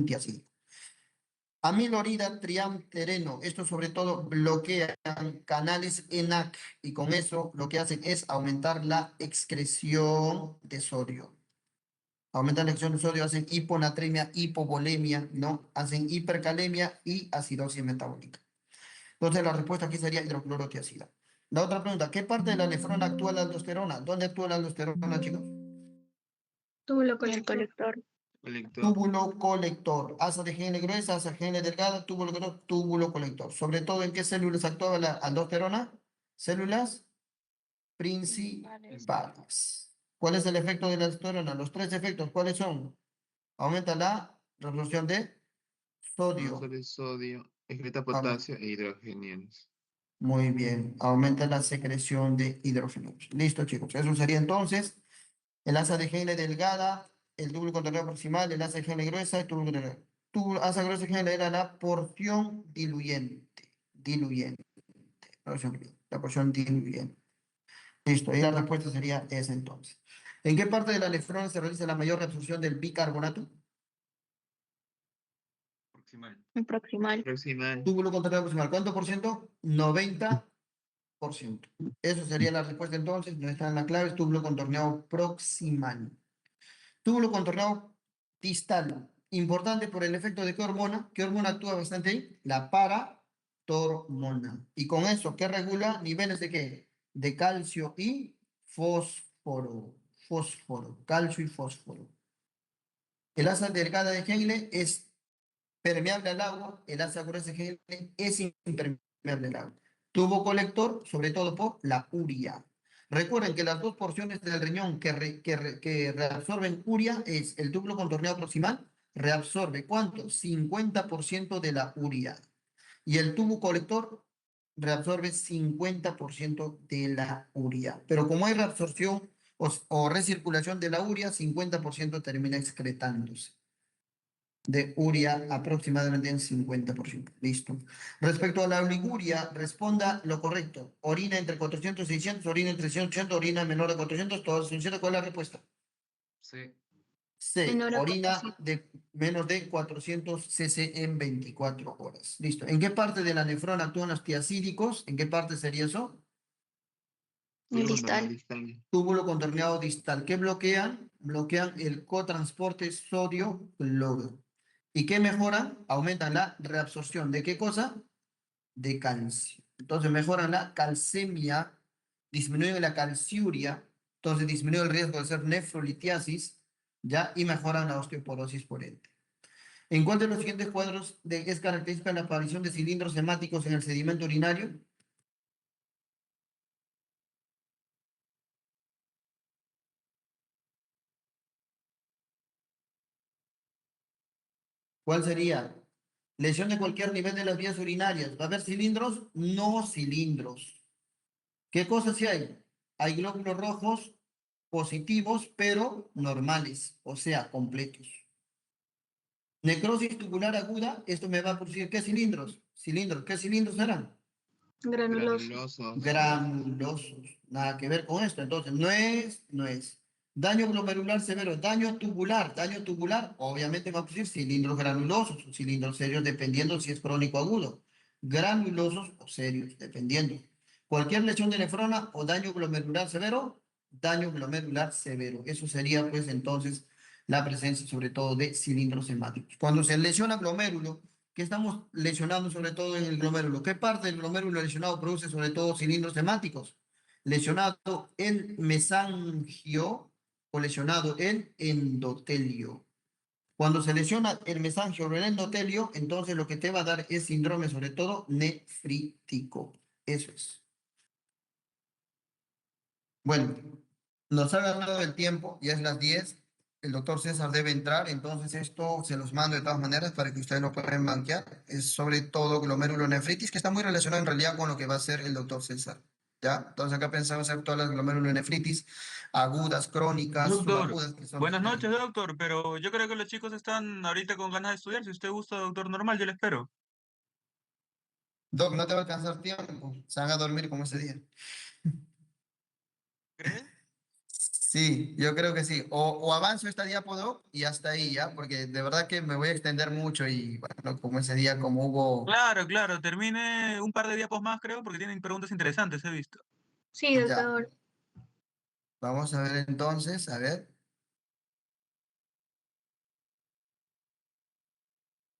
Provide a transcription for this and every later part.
antiácido. Amilorida, triamtereno, esto sobre todo bloquean canales ENaC y con eso lo que hacen es aumentar la excreción de sodio. Aumentan la excreción de sodio, hacen hiponatremia, hipovolemia, ¿no? Hacen hipercalemia y acidosis metabólica. Entonces la respuesta aquí sería hidroclorotiazida. La otra pregunta, ¿qué parte de la nefrona actúa la aldosterona? ¿Dónde actúa la aldosterona, chicos? Túbulo En el colector. colector. Túbulo colector. Asa de GN gruesa, asa GN delgada, túbulo colector. Sobre todo, ¿en qué células actúa la aldosterona? Células principales. ¿Cuál es el efecto de la aldosterona? Los tres efectos, ¿cuáles son? Aumenta la reabsorción de sodio. Solo sodio, excreta Aumenta. potasio e hidrogenieros. Muy bien, aumenta la secreción de hidrógenos. Listo, chicos. Eso sería entonces el asa de GL delgada, el túbulo contorneo proximal, el asa de GL gruesa, el túbulo contorneo. Asa gruesa de GL era la porción diluyente. Diluyente. La porción diluyente. Listo, y la respuesta sería esa entonces. ¿En qué parte de la nefrona se realiza la mayor reabsorción del bicarbonato? Proximal. En proximal. Proximal. Túbulo contorneo proximal. ¿Cuánto por ciento? 90%. Eso sería la respuesta entonces. No está en la clave, es túbulo contorneado proximal. Túbulo contorneado distal. Importante por el efecto de qué hormona. ¿Qué hormona actúa bastante ahí? La paratormona. Y con eso, ¿qué regula? Niveles de qué? De calcio y fósforo. Fósforo. Calcio y fósforo. El asa delgada de Henle es permeable al agua. El asa gruesa de Henle es impermeable al agua. Tubo colector, sobre todo por la urea. Recuerden que las dos porciones del riñón que reabsorben urea es el túbulo contorneado proximal, reabsorbe ¿cuánto? 50% de la urea. Y el tubo colector reabsorbe 50% de la urea. Pero como hay reabsorción o recirculación de la urea, 50% termina excretándose de urea aproximadamente en 50%. Listo. Respecto a la oliguria, responda lo correcto. Orina entre 400 y 600, orina entre 680, orina menor de 400, todas son ciertas. ¿Cuál es la respuesta? Sí. C. Menor a Orina 400. de menos de 400 cc en 24 horas. Listo. ¿En qué parte de la nefrona actúan los tiacídicos? ¿En qué parte sería eso? El Segunda, distal. distal. Túbulo contorneado distal. ¿Qué bloquean? Bloquean el cotransporte sodio-cloro. ¿Y qué mejoran? Aumentan la reabsorción. ¿De qué cosa? De calcio. Entonces mejoran la calcemia, disminuyen la calciuria, entonces disminuye el riesgo de hacer nefrolitiasis, ¿ya? Y mejoran la osteoporosis por ende. ¿En cuál de los siguientes cuadros es característica la aparición de cilindros hemáticos en el sedimento urinario? ¿Cuál sería? Lesión de cualquier nivel de las vías urinarias. ¿Va a haber cilindros? No cilindros. ¿Qué cosas sí hay? Hay glóbulos rojos positivos, pero normales, o sea, completos. Necrosis tubular aguda, esto me va a producir ¿qué cilindros? Cilindros, ¿qué cilindros serán? Granuloso. Granulosos. Granulosos. Nada que ver con esto. Entonces, no es. Daño glomerular severo, daño tubular, obviamente va a producir cilindros granulosos o cilindros serios, dependiendo si es crónico o agudo. Granulosos o serios, dependiendo. Cualquier lesión de nefrona o daño glomerular severo. Eso sería, pues, entonces, la presencia, sobre todo, de cilindros hemáticos. Cuando se lesiona glomérulo, ¿qué estamos lesionando sobre todo en el glomérulo? ¿Qué parte del glomérulo lesionado produce sobre todo cilindros hemáticos? Lesionado el mesangio o lesionado el endotelio. Cuando se lesiona el mesangio o el endotelio, entonces lo que te va a dar es síndrome sobre todo nefrítico. Eso es. Bueno, nos ha ganado el tiempo, ya es las 10. El doctor César debe entrar, entonces esto se los mando de todas maneras para que ustedes lo puedan banquear. Es sobre todo glomerulonefritis, que está muy relacionado en realidad con lo que va a hacer el doctor César. ¿Ya? Entonces acá pensamos hacer todas las glomerulonefritis agudas, crónicas, Doctor, subagudas, que son... buenas noches, doctor, pero yo creo que los chicos están ahorita con ganas de estudiar. Si usted gusta, doctor normal, yo le espero. Doc, no te va a alcanzar tiempo, se van a dormir como ese día. ¿Cree? Sí, yo creo que sí. O avanzo esta diapositiva y hasta ahí ya, porque de verdad que me voy a extender mucho y bueno, como ese día, como hubo, Claro, claro, termine un par de diapos más, creo, porque tienen preguntas interesantes, he visto. Sí, ya. doctor. Vamos a ver entonces, a ver.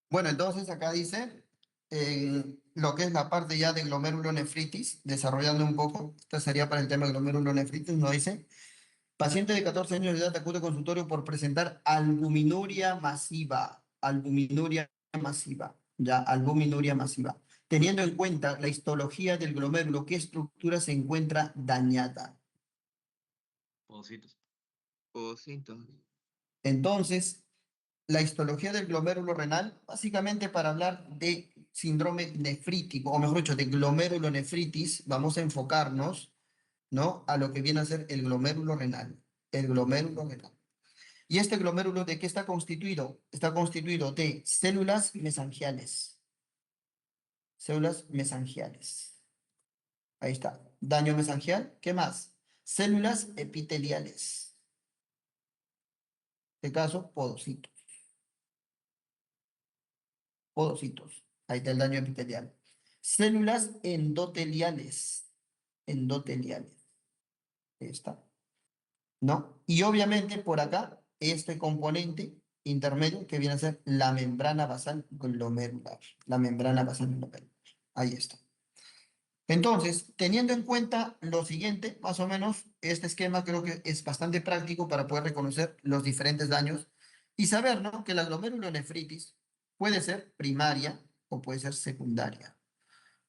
Bueno, entonces acá dice lo que es la parte ya de glomerulonefritis, desarrollando un poco, esto sería para el tema de glomerulonefritis, nos dice, paciente de 14 años de edad acude al consultorio por presentar albuminuria masiva, ya, albuminuria masiva, teniendo en cuenta la histología del glomérulo, ¿qué estructura se encuentra dañada? Pocitos. Pocitos. Entonces, la histología del glomérulo renal, básicamente para hablar de síndrome nefrítico, o mejor dicho, de glomerulonefritis, vamos a enfocarnos, ¿no? A lo que viene a ser el glomérulo renal. El glomérulo renal. ¿Y este glomérulo de qué está constituido? Está constituido de células mesangiales. Células mesangiales. Ahí está. Daño mesangial. ¿Qué más? Células epiteliales. En este caso, podocitos. Podocitos. Ahí está el daño epitelial. Células endoteliales. Endoteliales. Ahí está. ¿No? Y obviamente por acá, este componente intermedio que viene a ser la membrana basal glomerular. La membrana basal glomerular. Ahí está. Entonces, teniendo en cuenta lo siguiente, más o menos, este esquema creo que es bastante práctico para poder reconocer los diferentes daños y saber, ¿no? Que la glomerulonefritis puede ser primaria o puede ser secundaria.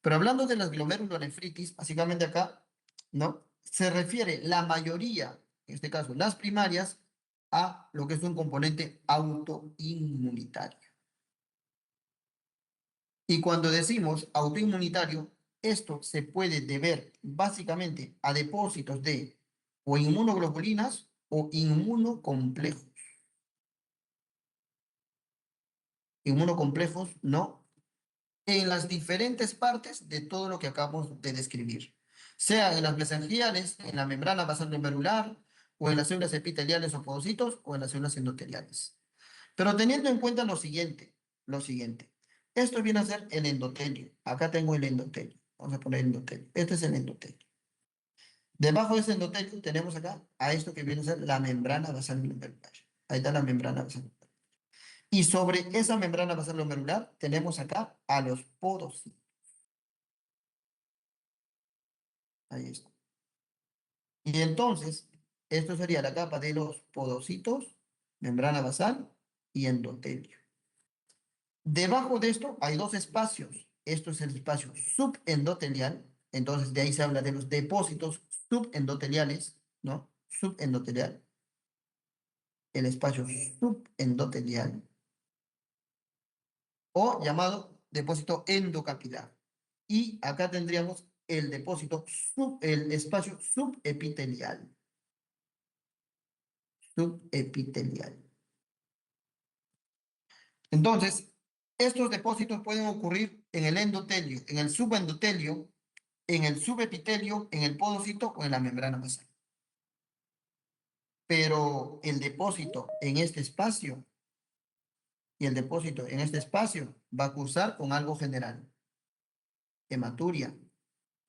Pero hablando de las glomerulonefritis, básicamente acá, ¿no? Se refiere la mayoría, en este caso las primarias, a lo que es un componente autoinmunitario. Y cuando decimos autoinmunitario, esto se puede deber básicamente a depósitos de o inmunoglobulinas o inmunocomplejos. Inmunocomplejos, ¿no? En las diferentes partes de todo lo que acabamos de describir, sea en las mesangiales, en la membrana basal glomerular, o en las células epiteliales o podocitos, o en las células endoteliales. Pero teniendo en cuenta lo siguiente, esto viene a ser el endotelio. Acá tengo el endotelio. Vamos a poner el endotelio. Este es el endotelio. Debajo de ese endotelio tenemos acá a esto que viene a ser la membrana basal glomerular. Ahí está la membrana basal glomerular. Y sobre esa membrana basal glomerular tenemos acá a los podocitos. Ahí está. Y entonces, esto sería la capa de los podocitos, membrana basal y endotelio. Debajo de esto hay dos espacios. Esto es el espacio subendotelial. Entonces, de ahí se habla de los depósitos subendoteliales, ¿no? Subendotelial. El espacio subendotelial. O llamado depósito endocapilar. Y acá tendríamos el depósito, el espacio subepitelial. Subepitelial. Entonces, estos depósitos pueden ocurrir en el endotelio, en el subendotelio, en el subepitelio, en el podocito o en la membrana basal. Pero el depósito en este espacio y el depósito en este espacio va a cursar con algo general. Hematuria,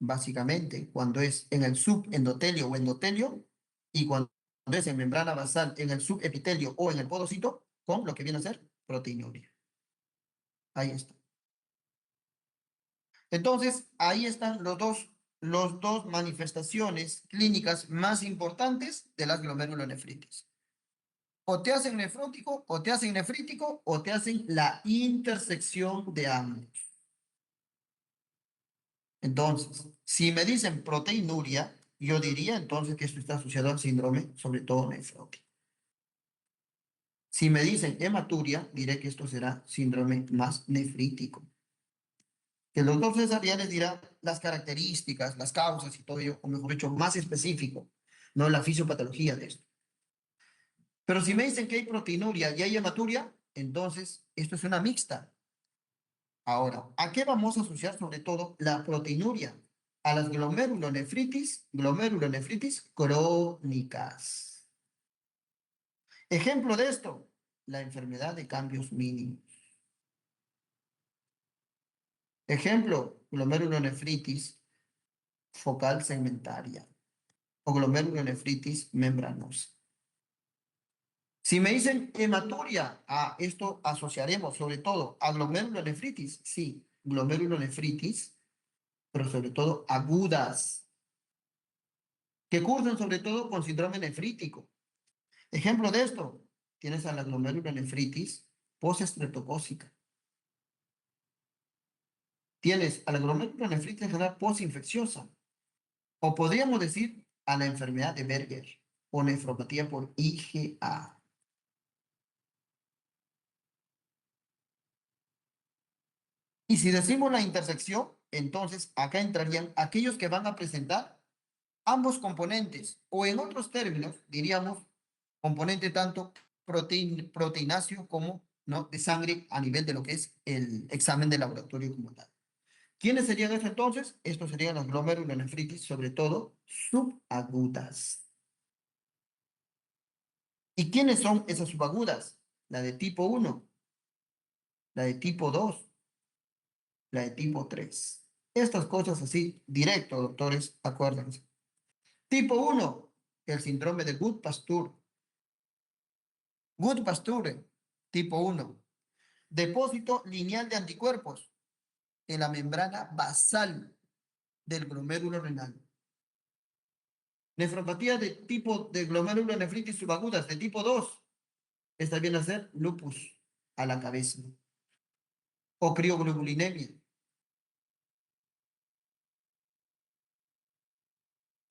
básicamente, cuando es en el subendotelio o endotelio y cuando es en membrana basal, en el subepitelio o en el podocito, con lo que viene a ser proteinuria. Ahí está. Entonces, ahí están los dos manifestaciones clínicas más importantes de las glomerulonefritis. O te hacen nefrótico, o te hacen nefrítico, o te hacen la intersección de ambos. Entonces, si me dicen proteinuria, yo diría entonces que esto está asociado al síndrome, sobre todo nefrótico. Si me dicen hematuria, diré que esto será síndrome más nefrítico. Que el doctor César ya les dirá las características, las causas y todo ello, o mejor dicho, más específico, no la fisiopatología de esto. Pero si me dicen que hay proteinuria y hay hematuria, entonces esto es una mixta. Ahora, ¿a qué vamos a asociar sobre todo la proteinuria? A las glomerulonefritis crónicas. Ejemplo de esto, la enfermedad de cambios mínimos. Ejemplo, glomerulonefritis focal segmentaria o glomerulonefritis membranosa. Si me dicen hematuria, a esto asociaremos sobre todo a glomerulonefritis. Sí, glomerulonefritis, pero sobre todo agudas, que cursan sobre todo con síndrome nefrítico. Ejemplo de esto, tienes a la glomerulonefritis postestreptocócica. Tienes a la glomerulonefritis general postinfecciosa. O podríamos decir a la enfermedad de Berger o nefropatía por IgA. Y si decimos la intersección, entonces acá entrarían aquellos que van a presentar ambos componentes, o en otros términos, diríamos, componente tanto proteináceo como ¿no? de sangre a nivel de lo que es el examen de laboratorio como tal. ¿Quiénes serían eso entonces? Estos serían las glomerulonefritis, sobre todo subagudas. ¿Y quiénes son esas subagudas? La de tipo 1, la de tipo 2, la de tipo 3. Estas cosas así, directo, doctores, acuérdense. Tipo 1, el síndrome de Goodpasture. Goodpasture, tipo 1. Depósito lineal de anticuerpos en la membrana basal del glomérulo renal. Nefropatía de tipo de glomerulonefritis subagudas de tipo 2. Esta viene a ser lupus a la cabeza. O crioglobulinemia.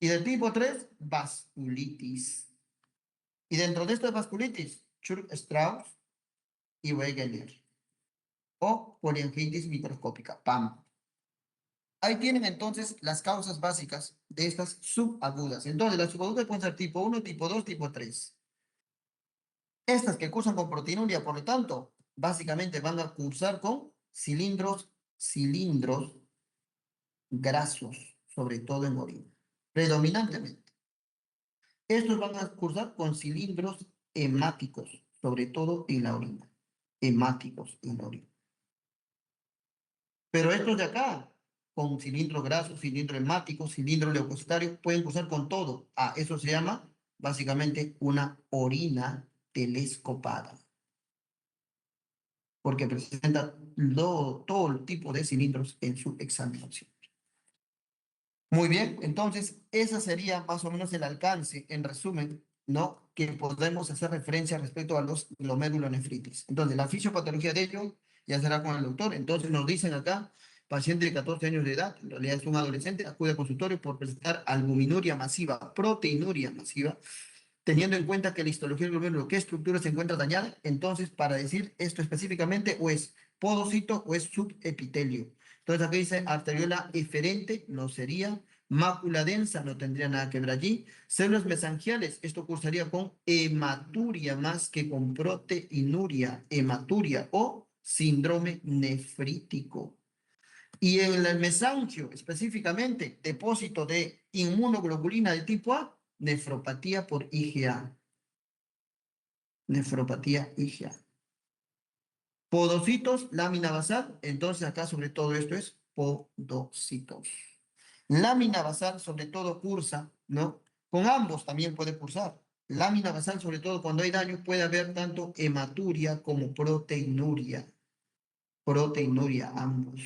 Y de tipo 3, vasculitis. Y dentro de esta vasculitis, Churg-Strauss y Wegener. O poliangitis microscópica, PAM. Ahí tienen entonces las causas básicas de estas subagudas. Entonces, las subagudas pueden ser tipo 1, tipo 2, tipo 3. Estas que cursan con proteinuria, por lo tanto, básicamente van a cursar con cilindros grasos, sobre todo en orina, predominantemente. Estos van a cursar con cilindros hemáticos, sobre todo en la orina. Hemáticos en la orina. Pero estos de acá, con cilindros grasos, cilindro hemático, cilindro leucocitario, pueden cursar con todo. Eso se llama básicamente una orina telescopada. Porque presenta todo el tipo de cilindros en su examinación. Muy bien, entonces ese sería más o menos el alcance, en resumen, ¿no? Que podemos hacer referencia respecto a los glomerulonefritis. Entonces, la fisiopatología de ello ya será con el doctor. Entonces, nos dicen acá, paciente de 14 años de edad, en realidad es un adolescente, acude al consultorio por presentar albuminuria masiva, proteinuria masiva, teniendo en cuenta que la histología del glomérulo, qué estructura se encuentra dañada. Entonces, para decir esto específicamente, o es podocito o es subepitelio. Entonces, aquí dice arteriola eferente, no sería. Mácula densa, no tendría nada que ver allí. Células mesangiales, esto cursaría con hematuria más que con proteinuria, hematuria o síndrome nefrítico. Y en el mesangio, específicamente, depósito de inmunoglobulina de tipo A, nefropatía por IgA. Nefropatía IgA. Podocitos, lámina basal, entonces acá sobre todo esto es podocitos. Lámina basal sobre todo cursa, ¿no? Con ambos también puede cursar. Lámina basal sobre todo cuando hay daño puede haber tanto hematuria como proteinuria. Proteinuria ambos.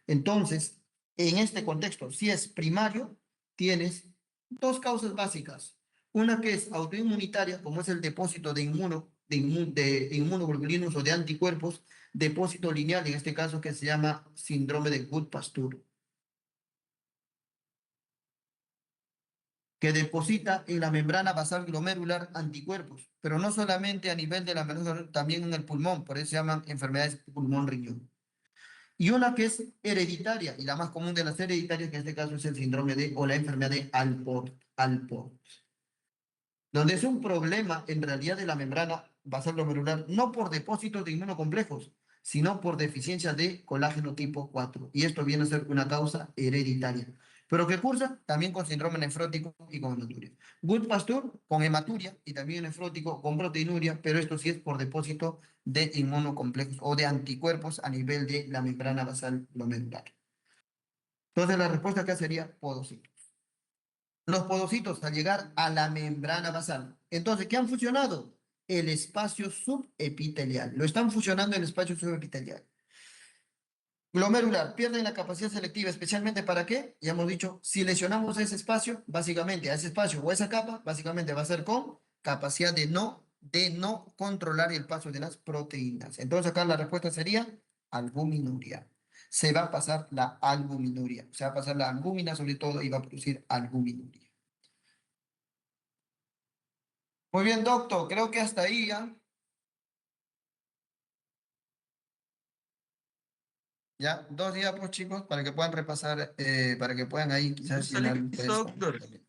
Entonces, en este contexto, si es primario, tienes dos causas básicas. Una que es autoinmunitaria, como es el depósito de inmunoglobulinos o de anticuerpos, depósito lineal, en este caso que se llama síndrome de Goodpasture, que deposita en la membrana basal glomerular anticuerpos, pero no solamente a nivel de la membrana, también en el pulmón, por eso se llaman enfermedades pulmón-riñón. Y una que es hereditaria, y la más común de las hereditarias, que en este caso es el síndrome de, o la enfermedad de Alport, donde es un problema en realidad de la membrana basal glomerular, no por depósitos de inmunocomplejos, sino por deficiencia de colágeno tipo 4. Y esto viene a ser una causa hereditaria. pero que cursa también con síndrome nefrótico y con hematuria. Good-Pasteur con hematuria y también nefrótico con proteinuria, pero esto sí es por depósito de inmunocomplejos o de anticuerpos a nivel de la membrana basal glomerular. Entonces la respuesta acá sería podocitos. Los podocitos al llegar a la membrana basal. Entonces, ¿qué han fusionado? El espacio subepitelial. Lo están fusionando el espacio subepitelial. Glomerular, pierden la capacidad selectiva, especialmente ¿para qué? Ya hemos dicho, si lesionamos ese espacio, básicamente a ese espacio o a esa capa, básicamente va a ser con capacidad de no controlar el paso de las proteínas. Entonces acá la respuesta sería albuminuria. Se va a pasar la albuminuria. Se va a pasar la albúmina sobre todo y va a producir albuminuria. Muy bien, doctor, creo que hasta ahí ya. Ya, 2 días, pues chicos, para que puedan repasar, para que puedan ahí quizás ¿Está llenar listo, ustedes doctor? también.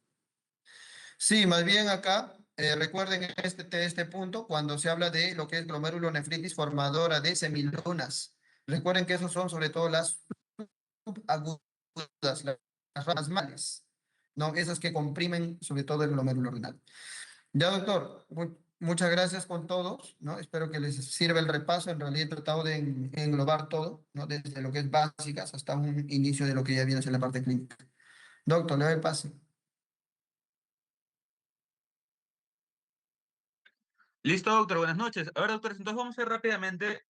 Sí, más bien acá, recuerden este punto, cuando se habla de lo que es glomerulonefritis formadora de semilunas. Recuerden que esos son sobre todo las subagudas, las ramas males, ¿no? Esas que comprimen sobre todo el glomérulo renal. Ya, doctor, muchas gracias con todos, ¿no? Espero que les sirva el repaso. En realidad he tratado de englobar todo, ¿no? Desde lo que es básicas hasta un inicio de lo que ya viene a ser la parte clínica. Doctor, le doy el pase. Listo, doctor, buenas noches. A ver, doctores, entonces vamos a hacer rápidamente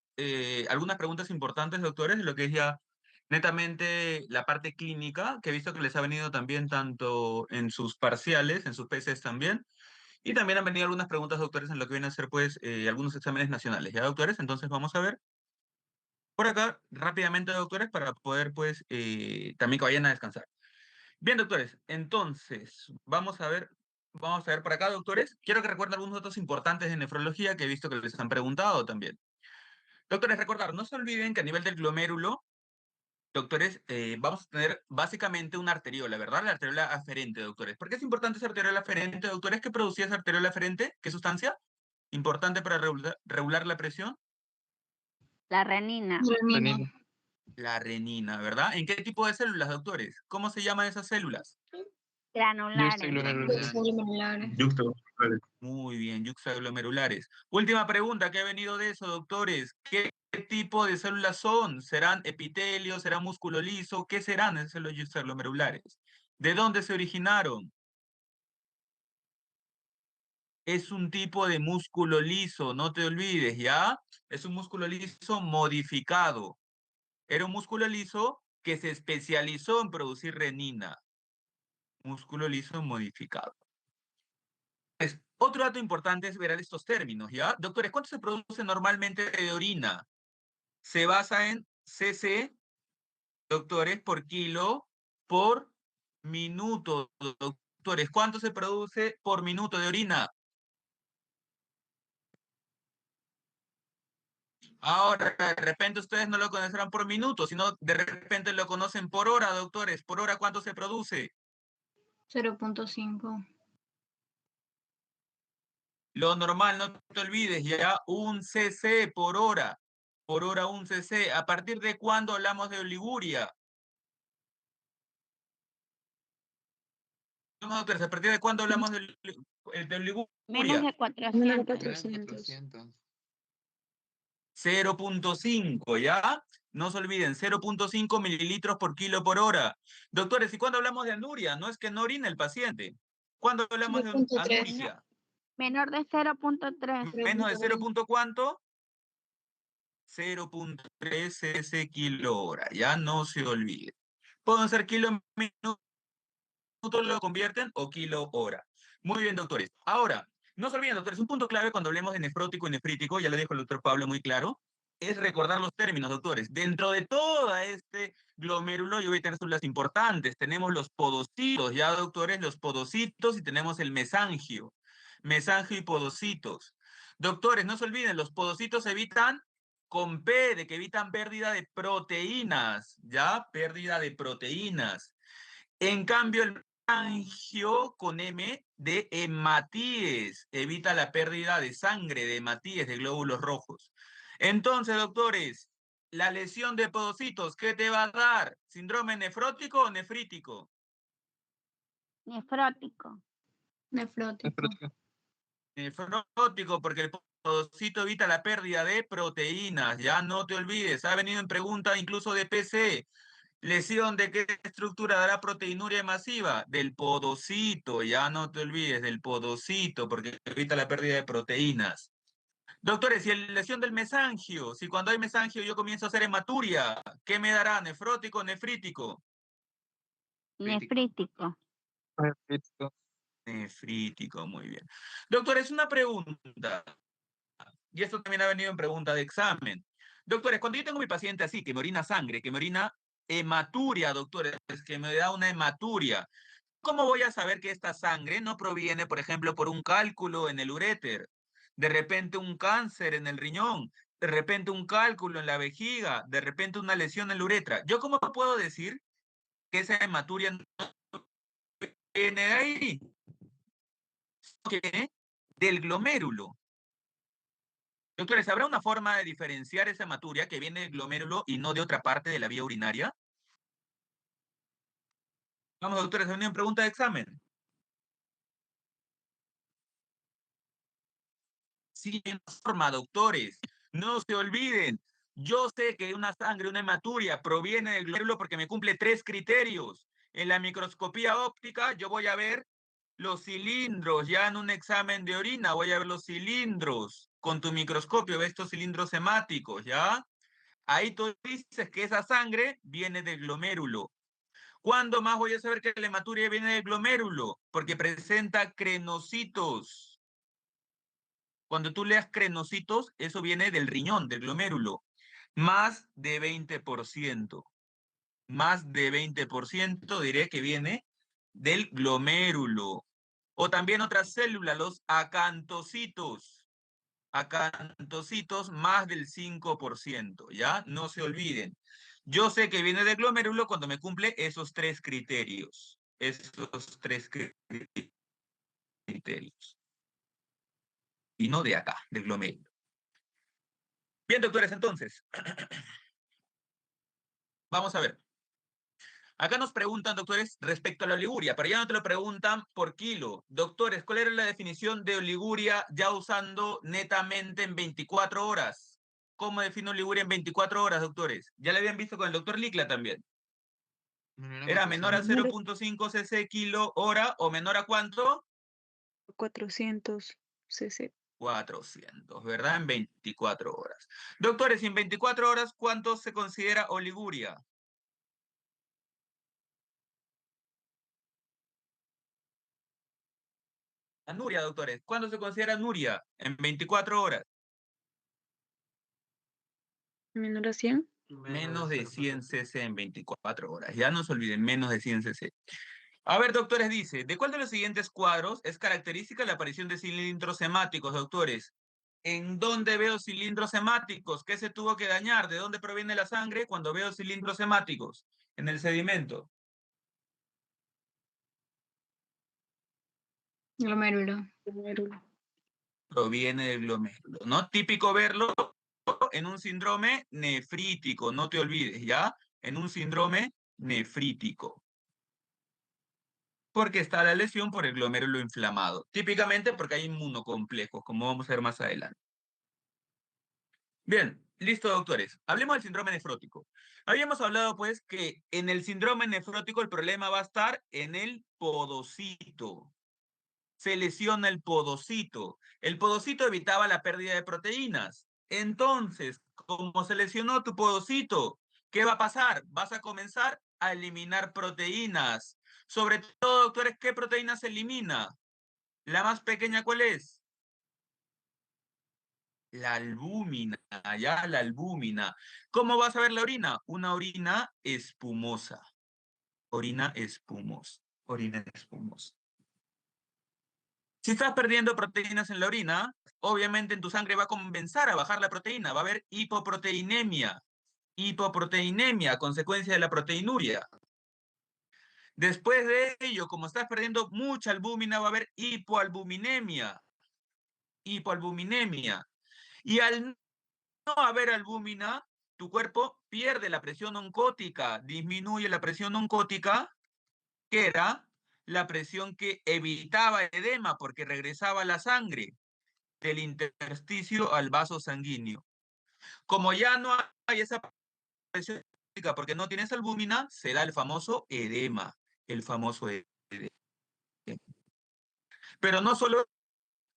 algunas preguntas importantes, doctores, de lo que es ya netamente la parte clínica, que he visto que les ha venido también tanto en sus parciales, en sus PCs también, y también han venido algunas preguntas, doctores, en lo que vienen a ser, pues, algunos exámenes nacionales, ¿ya, doctores? Entonces vamos a ver por acá rápidamente, doctores, para poder, pues, también que vayan a descansar. Bien, doctores, entonces, vamos a ver por acá, doctores. Quiero que recuerden algunos datos importantes de nefrología que he visto que les han preguntado también. Doctores, recordar, no se olviden que a nivel del glomérulo, doctores, vamos a tener básicamente una arteriola, ¿verdad? La arteriola aferente, doctores. ¿Por qué es importante esa arteriola aferente, doctores? ¿Qué producía esa arteriola aferente? ¿Qué sustancia? Importante para regular la presión. La renina. Renina. La renina, ¿verdad? ¿En qué tipo de células, doctores? ¿Cómo se llaman esas células? Granulares. Glomerulares. Muy bien, yuxtaglomerulares. Última pregunta que ha venido de eso, doctores. ¿Qué tipo de células son? ¿Serán epitelios? ¿Serán músculo liso? ¿Qué serán esas células yuxtaglomerulares? ¿De dónde se originaron? Es un tipo de músculo liso, no te olvides, ¿ya? Es un músculo liso modificado. Era un músculo liso que se especializó en producir renina. Músculo liso modificado. Otro dato importante es ver estos términos, ¿ya? Doctores, ¿cuánto se produce normalmente de orina? Se basa en cc, doctores, por kilo, por minuto, doctores. ¿Cuánto se produce por minuto de orina? Ahora, de repente ustedes no lo conocerán por minuto, sino de repente lo conocen por hora, doctores. ¿Por hora cuánto se produce? 0.5. Lo normal, no te olvides, ya, un cc por hora. Por hora un cc. ¿A partir de cuándo hablamos de oliguria? No, doctores, ¿a partir de cuándo hablamos de oliguria? Menos de 400. 400. 0.5, ¿ya? No se olviden, 0.5 mililitros por kilo por hora. Doctores, ¿y cuándo hablamos de anuria? No es que no orine el paciente. ¿Cuándo hablamos de 0.3. anuria? Menor de 0.3. ¿Menos de 0. ¿Cuánto? 0.3 cc kilo hora, ya no se olvide. Pueden ser kilo minuto, lo convierten o kilo hora. Muy bien, doctores. Ahora, no se olviden, doctores, un punto clave cuando hablemos de nefrótico y nefrítico, ya lo dijo el doctor Pablo muy claro, es recordar los términos, doctores. Dentro de todo este glomérulo, yo voy a tener células importantes. Tenemos los podocitos, ya, doctores, los podocitos, y tenemos el mesangio. Mesangio y podocitos. Doctores, no se olviden, los podocitos evitan con P, de que evitan pérdida de proteínas, ¿ya? Pérdida de proteínas. En cambio, el mesangio con M de hematíes evita la pérdida de sangre, de hematíes, de glóbulos rojos. Entonces, doctores, la lesión de podocitos, ¿qué te va a dar? ¿Síndrome nefrótico o nefrítico? Nefrótico. Nefrótico. Nefrótico, porque el podocito evita la pérdida de proteínas. Ya no te olvides. Ha venido en pregunta incluso de PC. ¿Lesión de qué estructura dará proteinuria masiva? Del podocito, ya no te olvides, del podocito, porque evita la pérdida de proteínas. Doctores, si la lesión del mesangio, si cuando hay mesangio yo comienzo a hacer hematuria, ¿qué me dará? ¿Nefrótico o nefrítico? Nefrítico. Nefrítico, muy bien. Doctores, una pregunta, y esto también ha venido en pregunta de examen. Doctores, cuando yo tengo mi paciente así, que me orina sangre, que me orina hematuria, doctores, que me da una hematuria, ¿cómo voy a saber que esta sangre no proviene, por ejemplo, por un cálculo en el uréter? De repente un cáncer en el riñón, de repente un cálculo en la vejiga, de repente una lesión en la uretra. ¿Yo cómo puedo decir que esa hematuria no viene de ahí? Que viene del glomérulo. Doctores, ¿habrá una forma de diferenciar esa hematuria que viene del glomérulo y no de otra parte de la vía urinaria? Vamos, doctores, a una pregunta de examen. Sí, hay una forma, doctores. No se olviden. Yo sé que una sangre, una hematuria, proviene del glomérulo porque me cumple 3 criterios. En la microscopía óptica yo voy a ver los cilindros, ya en un examen de orina voy a ver los cilindros. Con tu microscopio ves estos cilindros hemáticos, ¿ya? Ahí tú dices que esa sangre viene del glomérulo. ¿Cuándo más voy a saber que la hematuria viene del glomérulo? Porque presenta crenocitos. Cuando tú leas crenocitos, eso viene del riñón, del glomérulo. Más de 20%. Más de 20% diré que viene del glomérulo. O también otras células, los acantocitos. Acantocitos, más del 5%, ¿ya? No se olviden. Yo sé que viene del glomérulo cuando me cumple esos 3 criterios. Esos 3 criterios. Y no de acá, del glomérulo. Bien, doctores, entonces. Vamos a ver. Acá nos preguntan, doctores, respecto a la oliguria, pero ya no te lo preguntan por kilo. Doctores, ¿cuál era la definición de oliguria ya usando netamente en 24 horas? ¿Cómo defino oliguria en 24 horas, doctores? Ya le habían visto con el doctor Licla también. ¿Era menor a 0.5 cc kilo hora o menor a cuánto? 400 cc. 400, ¿verdad? En 24 horas. Doctores, en 24 horas, ¿cuánto se considera oliguria? Anuria, doctores. ¿Cuándo se considera anuria? En 24 horas. ¿Menor a 100? Menos de 100 cc en 24 horas. Ya no se olviden, menos de 100 cc. A ver, doctores, dice, ¿de cuál de los siguientes cuadros es característica la aparición de cilindros hemáticos, doctores? ¿En dónde veo cilindros hemáticos? ¿Qué se tuvo que dañar? ¿De dónde proviene la sangre cuando veo cilindros hemáticos? En el sedimento. Glomérulo. Proviene del glomérulo, ¿no? Típico verlo en un síndrome nefrítico, no te olvides, ¿ya? En un síndrome nefrítico. Porque está la lesión por el glomérulo inflamado. Típicamente porque hay inmunocomplejos, como vamos a ver más adelante. Bien, listo, doctores. Hablemos del síndrome nefrótico. Habíamos hablado, pues, que en el síndrome nefrótico el problema va a estar en el podocito. Se lesiona el podocito. El podocito evitaba la pérdida de proteínas. Entonces, como se lesionó tu podocito, ¿qué va a pasar? Vas a comenzar a eliminar proteínas. Sobre todo, doctores, ¿qué proteína se elimina? ¿La más pequeña cuál es? La albúmina, ya la albúmina. ¿Cómo vas a ver la orina? Una orina espumosa. Orina espumosa. Orina espumosa. Si estás perdiendo proteínas en la orina, obviamente en tu sangre va a comenzar a bajar la proteína, va a haber hipoproteinemia. Hipoproteinemia, consecuencia de la proteinuria. Después de ello, como estás perdiendo mucha albúmina, va a haber hipoalbuminemia. Hipoalbuminemia. Y al no haber albúmina, tu cuerpo pierde la presión oncótica, disminuye la presión oncótica, que era la presión que evitaba el edema porque regresaba la sangre del intersticio al vaso sanguíneo. Como ya no hay esa presión porque no tienes albúmina, se da el famoso edema, el famoso edema. Pero no solo,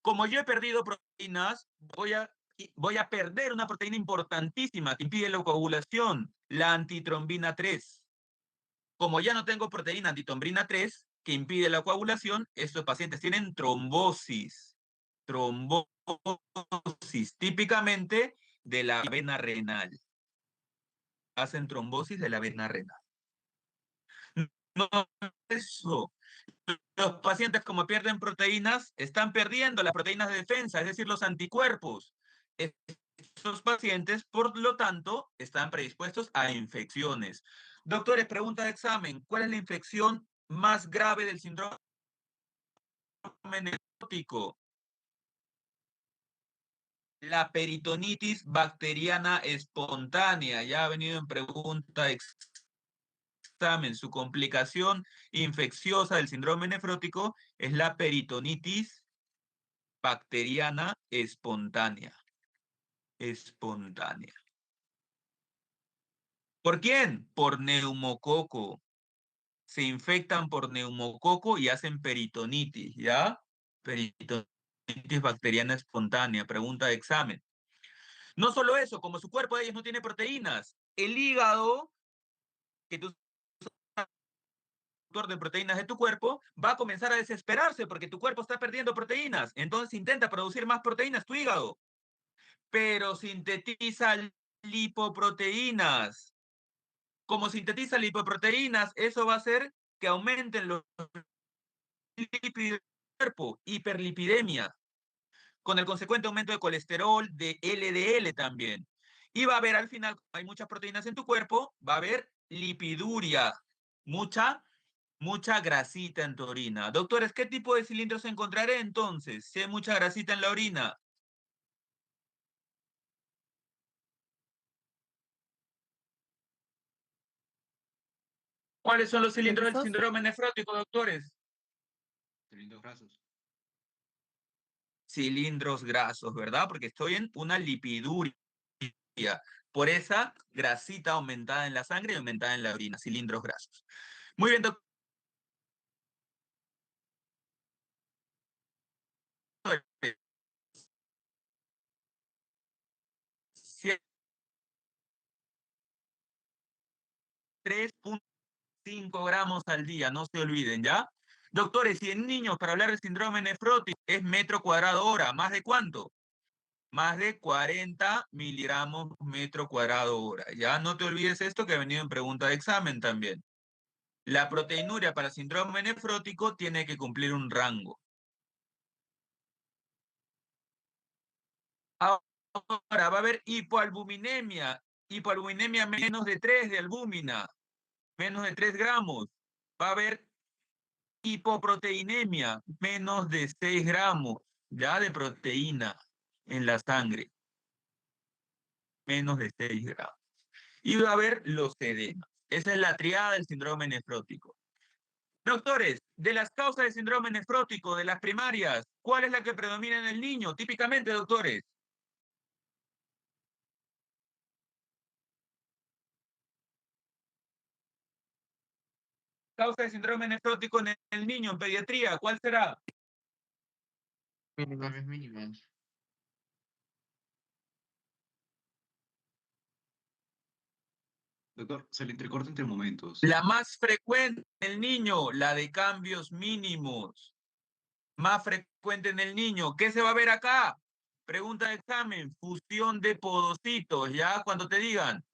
como yo he perdido proteínas, voy a perder una proteína importantísima que impide la coagulación, la antitrombina 3. Como ya no tengo proteína antitrombina 3 que impide la coagulación, estos pacientes tienen trombosis. Trombosis, típicamente de la vena renal. Hacen trombosis de la vena renal. No, eso. Los pacientes, como pierden proteínas, están perdiendo las proteínas de defensa, es decir, los anticuerpos. Estos pacientes, por lo tanto, están predispuestos a infecciones. Doctores, pregunta de examen, ¿cuál es la infección más grave del síndrome nefrótico? La peritonitis bacteriana espontánea, ya ha venido en pregunta de examen. Su complicación infecciosa del síndrome nefrótico es la peritonitis bacteriana espontánea. Espontánea. ¿Por quién? Por neumococo. Se infectan por neumococo y hacen peritonitis, ¿ya? Peritonitis bacteriana espontánea, pregunta de examen. No solo eso, como su cuerpo de ellos no tiene proteínas, el hígado, que tú de proteínas de tu cuerpo, va a comenzar a desesperarse porque tu cuerpo está perdiendo proteínas. Entonces intenta producir más proteínas tu hígado, pero sintetiza lipoproteínas. Como sintetiza lipoproteínas, eso va a hacer que aumenten los lípidos del cuerpo, hiperlipidemia, con el consecuente aumento de colesterol, de LDL también. Y va a haber al final, hay muchas proteínas en tu cuerpo, va a haber lipiduria, mucha grasita en tu orina. Doctores, ¿qué tipo de cilindros encontraré entonces? Si hay mucha grasita en la orina. ¿Cuáles son los cilindros del ¿Grasos? síndrome nefrótico, doctores? Cilindros grasos. Cilindros grasos, ¿verdad? Porque estoy en una lipiduria. Por esa grasita aumentada en la sangre y aumentada en la orina, cilindros grasos. Muy bien, doctor. 3,5 gramos al día, no se olviden, ¿ya? Doctores, y en niños, para hablar del síndrome nefrótico, es metro cuadrado hora. ¿Más de cuánto? Más de 40 miligramos metro cuadrado hora. Ya no te olvides esto que ha venido en pregunta de examen también. La proteinuria para síndrome nefrótico tiene que cumplir un rango. Ahora va a haber hipoalbuminemia. Hipoalbuminemia menos de 3 de albúmina. Menos de 3 gramos. Va a haber hipoproteinemia. Menos de 6 gramos ya de proteína en la sangre. Menos de 6 gramos. Y va a haber los edemas. Esa es la triada del síndrome nefrótico. Doctores, de las causas del síndrome nefrótico, de las primarias, ¿cuál es la que predomina en el niño? Típicamente, doctores. Causa de síndrome nefrótico en el niño, en pediatría, ¿cuál será? Cambios mínimos. Doctor, se le entrecorta entre momentos. La más frecuente en el niño, la de cambios mínimos. Más frecuente en el niño. ¿Qué se va a ver acá? Pregunta de examen, fusión de podocitos, ¿ya? Cuando te digan,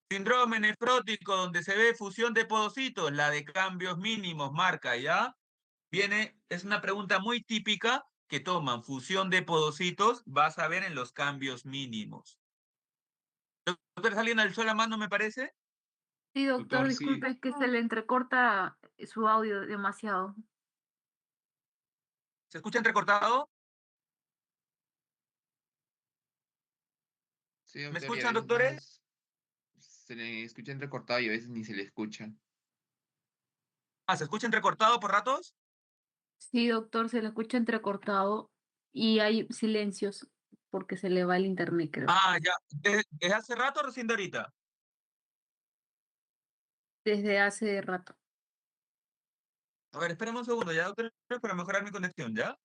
síndrome nefrótico donde se ve fusión de podocitos, la de cambios mínimos, marca, ¿ya? Viene, es una pregunta muy típica que toman fusión de podocitos, vas a ver en los cambios mínimos. Doctor, ¿alguien alzó la mano, me parece? Sí, doctor, Doctor, sí. disculpe, es que se le entrecorta su audio demasiado. ¿Se escucha entrecortado? Sí, ¿Me doctor, y a escuchan, veces doctores? se le escucha entrecortado y a veces ni se le escucha. Ah, ¿se escucha entrecortado por ratos? Sí, doctor, se le escucha entrecortado y hay silencios porque se le va el internet, creo. Ah, ya. ¿Es hace rato o recién de ahorita? Desde hace rato. A ver, espérame un segundo, ya, doctor, para mejorar mi conexión, ¿ya?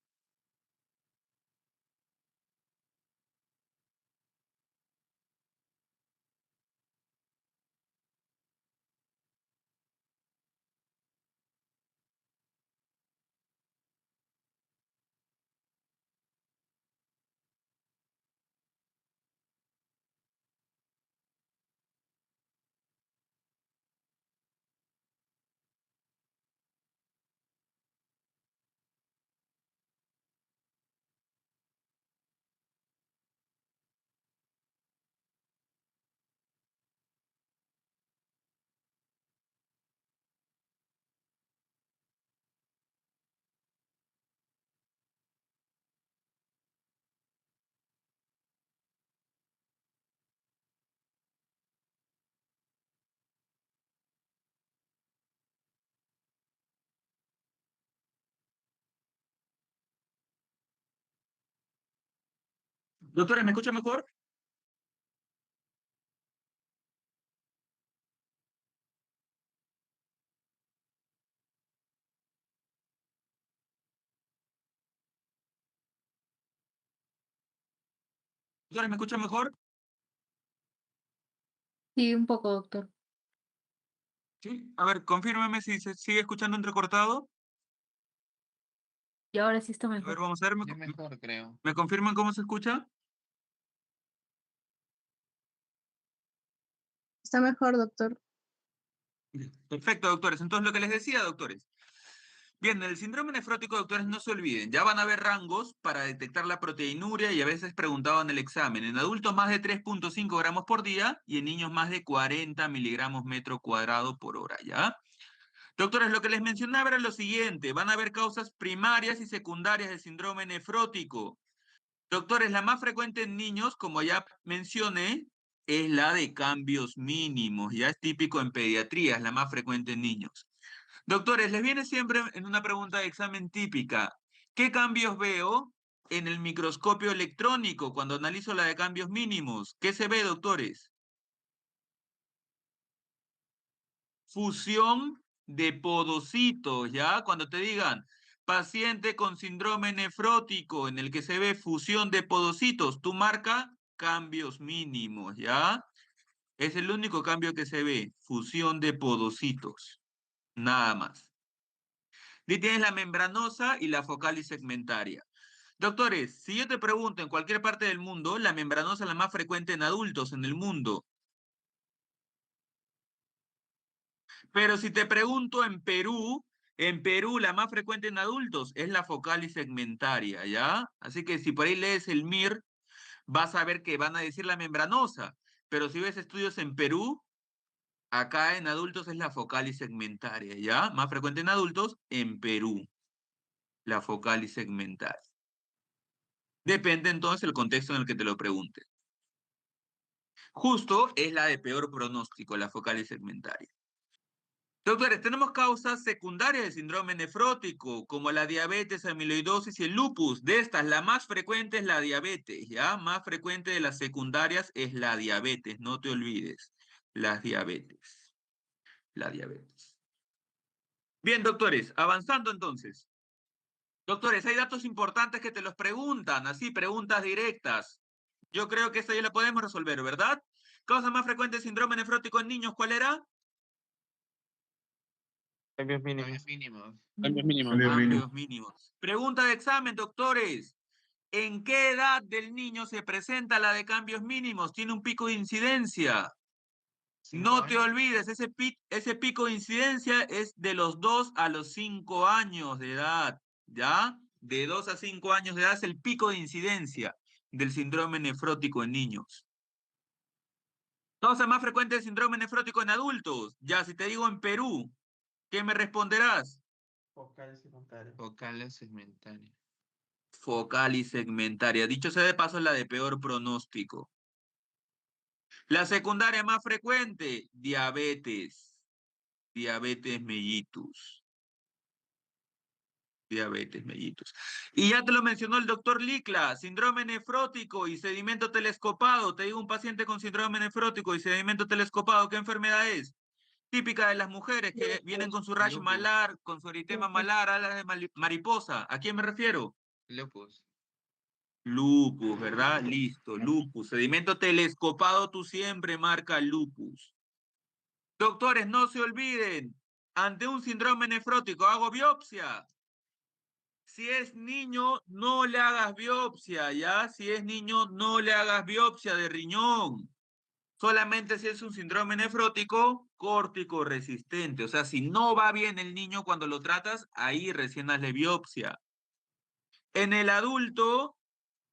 Doctora, ¿me escucha mejor? Doctora, ¿me escucha mejor? Sí, un poco, doctor. Sí. A ver, confírmeme si se sigue escuchando entrecortado. Y ahora sí está A ver, mejor. vamos a ver, Ya mejor, creo. ¿me confirman cómo se escucha? Está mejor, doctor. Perfecto, doctores. Entonces, lo que les decía, doctores. Bien, el síndrome nefrótico, doctores, no se olviden, ya van a haber rangos para detectar la proteinuria y a veces preguntado en el examen. En adultos más de 3,5 gramos por día y en niños más de 40 miligramos metro cuadrado por hora, ¿ya? Doctores, lo que les mencionaba era lo siguiente, van a haber causas primarias y secundarias del síndrome nefrótico. Doctores, la más frecuente en niños, como ya mencioné, es la de cambios mínimos, ya es típico en pediatría, es la más frecuente en niños. Doctores, les viene siempre en una pregunta de examen típica. ¿Qué cambios veo en el microscopio electrónico cuando analizo la de cambios mínimos? ¿Qué se ve, doctores? Fusión de podocitos, ¿ya? Cuando te digan paciente con síndrome nefrótico en el que se ve fusión de podocitos, tú marca cambios mínimos, ¿ya? Es el único cambio que se ve, fusión de podocitos, nada más. Y tienes la membranosa y la focal y segmentaria. Doctores, si yo te pregunto en cualquier parte del mundo, la membranosa es la más frecuente en adultos en el mundo. Pero si te pregunto en Perú la más frecuente en adultos es la focal y segmentaria, ¿ya? Así que si por ahí lees el MIR, vas a ver que van a decir la membranosa. Pero si ves estudios en Perú, acá en adultos es la focal y segmentaria, ¿ya? Más frecuente en adultos en Perú, la focal y segmentaria. Depende entonces del contexto en el que te lo pregunte. Justo es la de peor pronóstico, la focal y segmentaria. Doctores, tenemos causas secundarias del síndrome nefrótico, como la diabetes, amiloidosis y el lupus. De estas, la más frecuente es la diabetes, ¿ya? Más frecuente de las secundarias es la diabetes, no te olvides. Las diabetes. La diabetes. Bien, doctores, avanzando entonces. Doctores, hay datos importantes que te los preguntan, así, preguntas directas. Yo creo que esta ya la podemos resolver, ¿verdad? Causa más frecuente de síndrome nefrótico en niños, ¿cuál era? Cambios mínimos. Cambios mínimos. Cambios mínimos. Cambios mínimos. Pregunta de examen, doctores. ¿En qué edad del niño se presenta la de cambios mínimos? ¿Tiene un pico de incidencia? No te olvides, ese pico de incidencia es de los 2 a los 5 años de edad, ¿ya? De 2 a 5 años de edad es el pico de incidencia del síndrome nefrótico en niños. Causa más frecuente del síndrome nefrótico en adultos. Ya, si te digo en Perú, ¿qué me responderás? Focal y segmentaria. Focal y segmentaria. Dicho sea de paso, es la de peor pronóstico. La secundaria más frecuente, diabetes. Diabetes mellitus. Diabetes mellitus. Y ya te lo mencionó el doctor Licla, síndrome nefrótico y sedimento telescopado. Te digo un paciente con síndrome nefrótico y sedimento telescopado, ¿qué enfermedad es? Típica de las mujeres que vienen con su rash Lupus. malar, con su eritema malar, alas de mariposa. ¿A quién me refiero? Lupus. Lupus, ¿verdad? Listo, lupus. Sedimento telescopado, tú siempre marca lupus. Doctores, no se olviden, ante un síndrome nefrótico, hago biopsia. Si es niño, no le hagas biopsia, ¿ya? Si es niño, no le hagas biopsia de riñón. Solamente si es un síndrome nefrótico córtico resistente. O sea, si no va bien el niño cuando lo tratas, ahí recién hazle biopsia. En el adulto,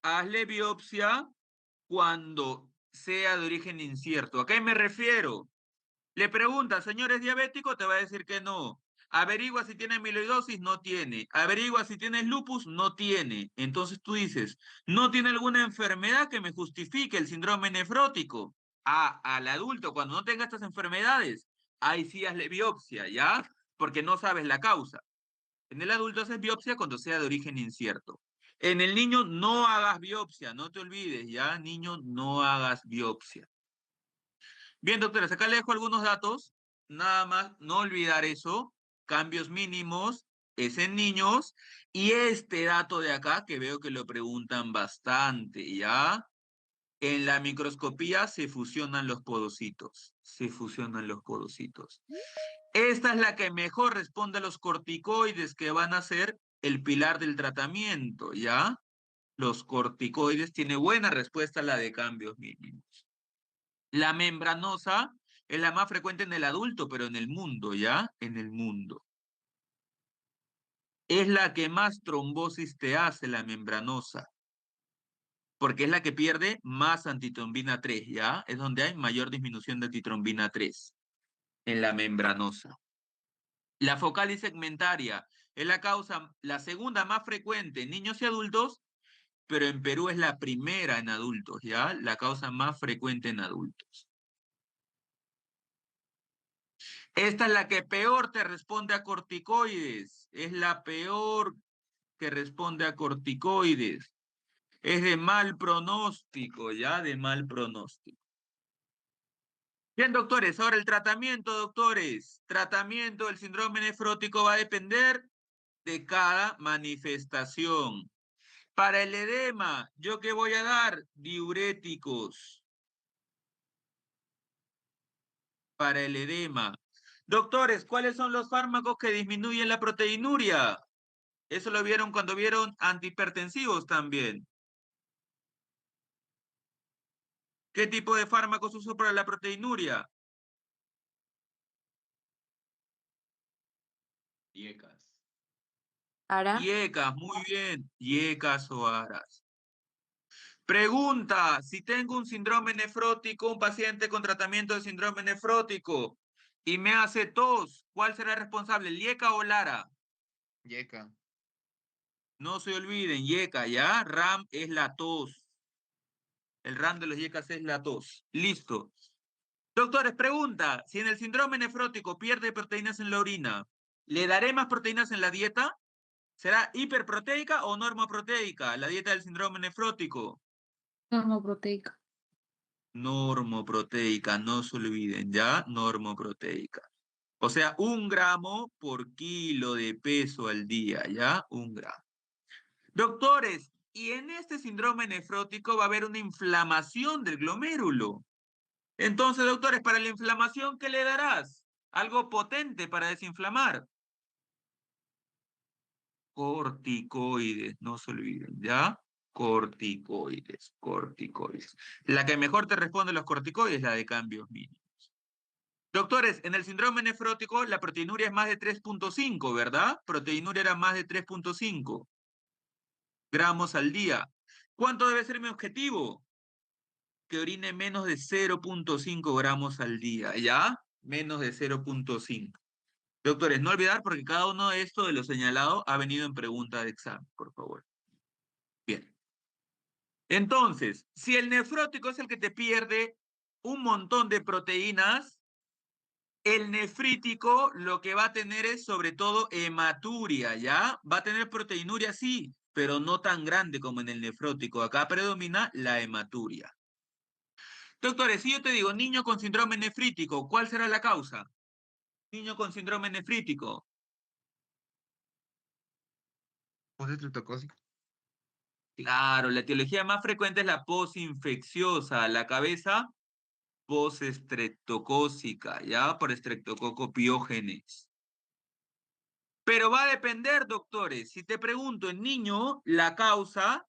hazle biopsia cuando sea de origen incierto. ¿A qué me refiero? Le pregunta, ¿señor es diabético? Te va a decir que no. Averigua si tiene amiloidosis, no tiene. Averigua si tiene lupus, no tiene. Entonces tú dices, ¿no tiene alguna enfermedad que me justifique el síndrome nefrótico? Al adulto, cuando no tenga estas enfermedades, ahí sí hazle biopsia, ¿ya? Porque no sabes la causa. En el adulto haces biopsia cuando sea de origen incierto. En el niño no hagas biopsia, no te olvides, ¿ya? Niño, no hagas biopsia. Bien, doctores, acá le dejo algunos datos. Nada más, no olvidar eso. Cambios mínimos es en niños. Y este dato de acá, que veo que lo preguntan bastante, ¿ya? En la microscopía se fusionan los podocitos. Se fusionan los podocitos. Esta es la que mejor responde a los corticoides que van a ser el pilar del tratamiento, ¿ya? Los corticoides tiene buena respuesta a la de cambios mínimos. La membranosa es la más frecuente en el adulto, pero en el mundo, ¿ya? En el mundo. Es la que más trombosis te hace, la membranosa. Porque es la que pierde más antitrombina 3, ¿ya? Es donde hay mayor disminución de antitrombina 3, en la membranosa. La focal y segmentaria es la segunda más frecuente en niños y adultos, pero en Perú es la primera en adultos, ¿ya? La causa más frecuente en adultos. Esta es la que peor te responde a corticoides. Es la peor que responde a corticoides. Es de mal pronóstico, ¿ya? De mal pronóstico. Bien, doctores, ahora el tratamiento, doctores. Tratamiento del síndrome nefrótico va a depender de cada manifestación. Para el edema, ¿yo qué voy a dar? Diuréticos. Para el edema. Doctores, ¿cuáles son los fármacos que disminuyen la proteinuria? Eso lo vieron cuando vieron antihipertensivos también. ¿Qué tipo de fármacos uso para la proteinuria? IECAS. Ara. IECAS, muy bien. IECAS o ARAS. Pregunta, si tengo un síndrome nefrótico, un paciente con tratamiento de síndrome nefrótico, y me hace tos, ¿cuál será responsable, el IECA o LARA? IECA. No se olviden, IECA, ¿ya? RAM es la tos. El RAM de los IECAS es la tos. Listo. Doctores, pregunta, si en el síndrome nefrótico pierde proteínas en la orina, ¿le daré más proteínas en la dieta? ¿Será hiperproteica o normoproteica la dieta del síndrome nefrótico? Normoproteica. Normoproteica, no se olviden, ¿ya? Normoproteica. O sea, 1 gramo por kilo de peso al día, ¿ya? 1 gramo. Doctores, y en este síndrome nefrótico va a haber una inflamación del glomérulo. Entonces, doctores, para la inflamación, ¿qué le darás? Algo potente para desinflamar. Corticoides, no se olviden, ¿ya? Corticoides, corticoides. La que mejor te responde los corticoides es la de cambios mínimos. Doctores, en el síndrome nefrótico la proteinuria es más de 3.5, ¿verdad? Proteinuria era más de 3.5 gramos al día. ¿Cuánto debe ser mi objetivo? Que orine menos de 0.5 gramos al día, ¿ya? Menos de 0.5. Doctores, no olvidar porque cada uno de esto de lo señalado ha venido en pregunta de examen, por favor. Bien. Entonces, si el nefrótico es el que te pierde un montón de proteínas, El nefrítico lo que va a tener es sobre todo hematuria, ¿ya? Va a tener proteinuria, sí, pero no tan grande como en el nefrótico. Acá predomina la hematuria. Doctores, si yo te digo niño con síndrome nefrítico, ¿cuál será la causa? Niño con síndrome nefrítico. ¿Pos estreptocócico? Claro, la etiología más frecuente es la posinfecciosa, la cabeza postestreptocócica, ¿ya? Por estreptococo piógenes. Pero va a depender, doctores. Si te pregunto en niño, la causa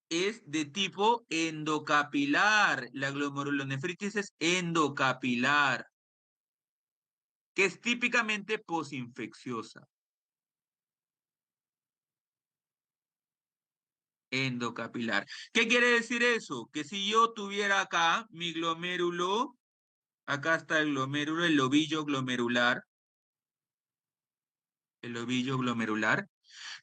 es de tipo endocapilar. La glomerulonefritis es endocapilar, que es típicamente posinfecciosa. Endocapilar. ¿Qué quiere decir eso? Que si yo tuviera acá mi glomérulo, acá está el glomérulo, el lobillo glomerular,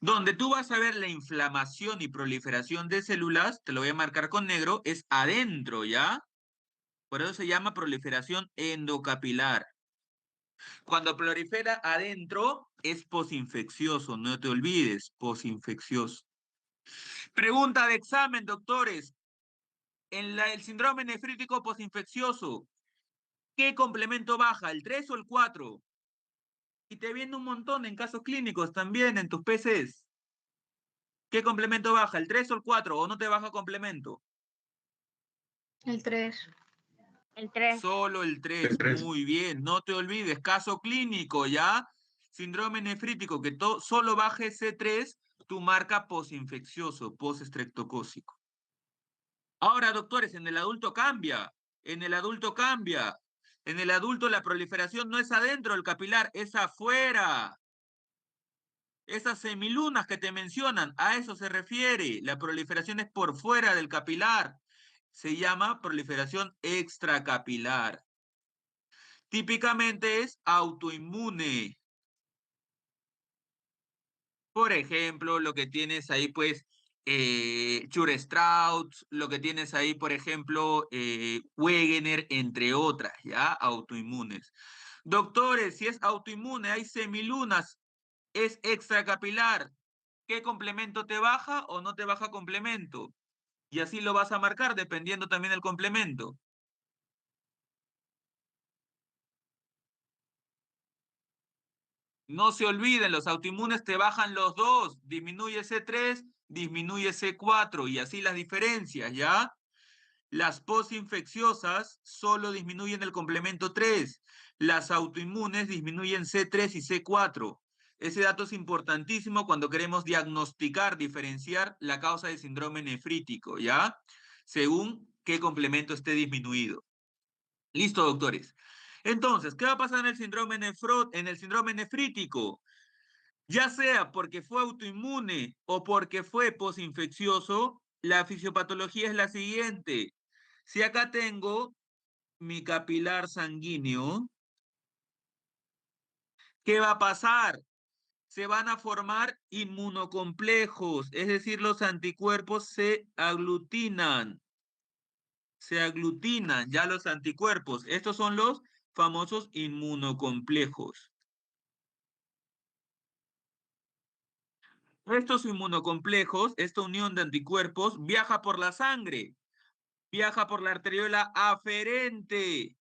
donde tú vas a ver la inflamación y proliferación de células, te lo voy a marcar con negro, es adentro, ¿ya? Por eso se llama proliferación endocapilar. Cuando prolifera adentro, es posinfeccioso, no te olvides, posinfeccioso. Pregunta de examen, doctores. En el síndrome nefrítico posinfeccioso, ¿qué complemento baja, el 3 o el 4? Y te viene un montón en casos clínicos también, en tus PCs. ¿Qué complemento baja, el 3 o el 4? ¿O no te baja complemento? El 3. El 3. Solo el 3, muy bien. No te olvides, caso clínico, ¿ya? Síndrome nefrítico, que solo baje C3, tu marca posinfeccioso, postestreptocócico. Ahora, doctores, en el adulto cambia. En el adulto cambia. En el adulto la proliferación no es adentro del capilar, es afuera. Esas semilunas que te mencionan, a eso se refiere. La proliferación es por fuera del capilar. Se llama proliferación extracapilar. Típicamente es autoinmune. Por ejemplo, lo que tienes ahí, pues, Chur-Strauss, lo que tienes ahí, por ejemplo, Wegener, entre otras, ¿ya? Autoinmunes. Doctores, si es autoinmune, hay semilunas, es extracapilar. ¿Qué complemento te baja o no te baja complemento? Y así lo vas a marcar dependiendo también del complemento. No se olviden, los autoinmunes te bajan los dos, disminuye C3, disminuye C4 y así las diferencias, ¿ya? Las posinfecciosas solo disminuyen el complemento 3, las autoinmunes disminuyen C3 y C4. Ese dato es importantísimo cuando queremos diagnosticar, diferenciar la causa del síndrome nefrítico, ¿ya? Según qué complemento esté disminuido. Listo, doctores. Entonces, ¿qué va a pasar en el síndrome nefrítico? Ya sea porque fue autoinmune o porque fue posinfeccioso, la fisiopatología es la siguiente. Si acá tengo mi capilar sanguíneo, ¿qué va a pasar? Se van a formar inmunocomplejos, es decir, los anticuerpos se aglutinan, ya los anticuerpos. Estos son los famosos inmunocomplejos. Estos inmunocomplejos, esta unión de anticuerpos, viaja por la sangre, viaja por la arteriola aferente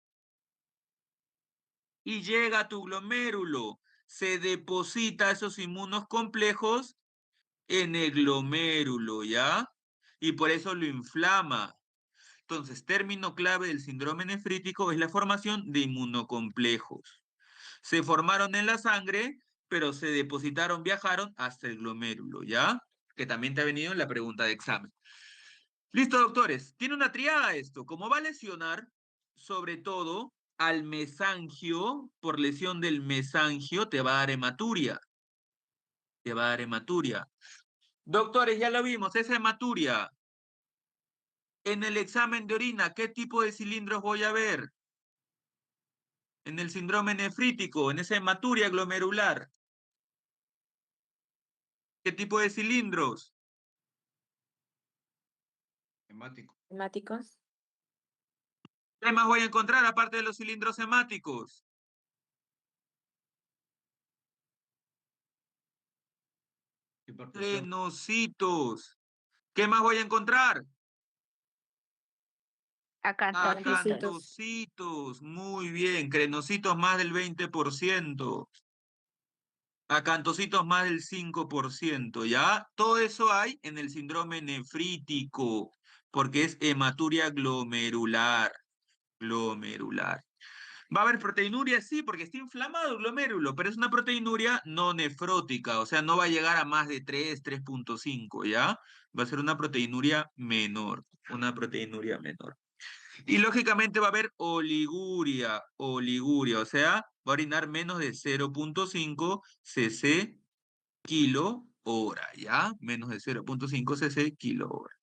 y llega a tu glomérulo. Se deposita esos inmunocomplejos en el glomérulo, ¿ya? Y por eso lo inflama. Entonces, término clave del síndrome nefrítico es la formación de inmunocomplejos. Se formaron en la sangre, pero se depositaron, viajaron hasta el glomérulo, ¿ya? Que también te ha venido en la pregunta de examen. Listo, doctores. Tiene una triada esto. Como va a lesionar, sobre todo, al mesangio, por lesión del mesangio, te va a dar hematuria. Te va a dar hematuria. Doctores, ya lo vimos, esa hematuria. En el examen de orina, ¿qué tipo de cilindros voy a ver? En el síndrome nefrítico, en esa hematuria glomerular. ¿Qué tipo de cilindros? Hemático. Temáticos. ¿Qué más voy a encontrar aparte de los cilindros hemáticos? Crenocitos. ¿Qué más voy a encontrar? Acantocitos. Acantocitos. Muy bien. Crenocitos más del 20%. Acantocitos más del 5%, ¿ya? Todo eso hay en el síndrome nefrítico, porque es hematuria glomerular. Glomerular. ¿Va a haber proteinuria? Sí, porque está inflamado el glomérulo, pero es una proteinuria no nefrótica, o sea, no va a llegar a más de 3, 3.5, ¿ya? Va a ser una proteinuria menor, Y lógicamente va a haber oliguria, o sea, va a orinar menos de 0.5 cc kilo hora, ¿ya? Menos de 0.5 cc kilo hora.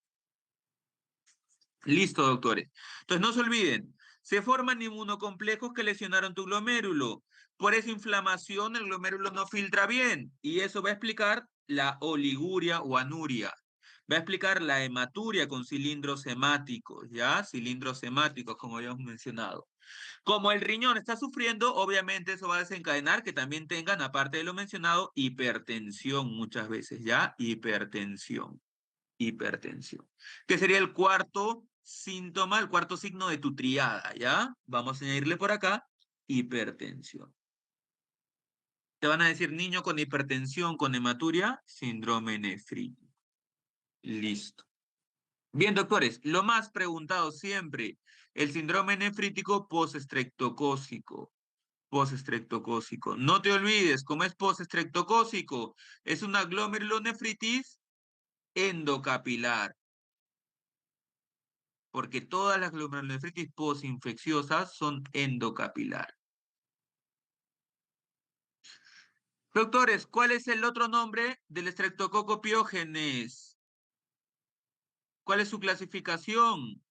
Listo, doctores. Entonces, no se olviden, se forman inmunocomplejos que lesionaron tu glomérulo. Por esa inflamación, el glomérulo no filtra bien. Y eso va a explicar la oliguria o anuria. Va a explicar la hematuria con cilindros hemáticos, ¿ya? Cilindros hemáticos, como habíamos mencionado. Como el riñón está sufriendo, obviamente eso va a desencadenar que también tengan, aparte de lo mencionado, hipertensión muchas veces, ¿ya? Hipertensión. Que sería el cuarto síntoma, el cuarto signo de tu triada, ¿ya? Vamos a añadirle por acá hipertensión. Te van a decir niño con hipertensión, con hematuria, síndrome nefrítico. Listo. Bien, doctores, lo más preguntado siempre, el síndrome nefrítico postestreptocócico. Postestreptocócico. No te olvides, como es postestreptocócico, es una glomerulonefritis endocapilar. Porque todas las glomerulonefritis postinfecciosas son endocapilar. Doctores, ¿cuál es el otro nombre del Streptococcus pyogenes? ¿Cuál es su clasificación?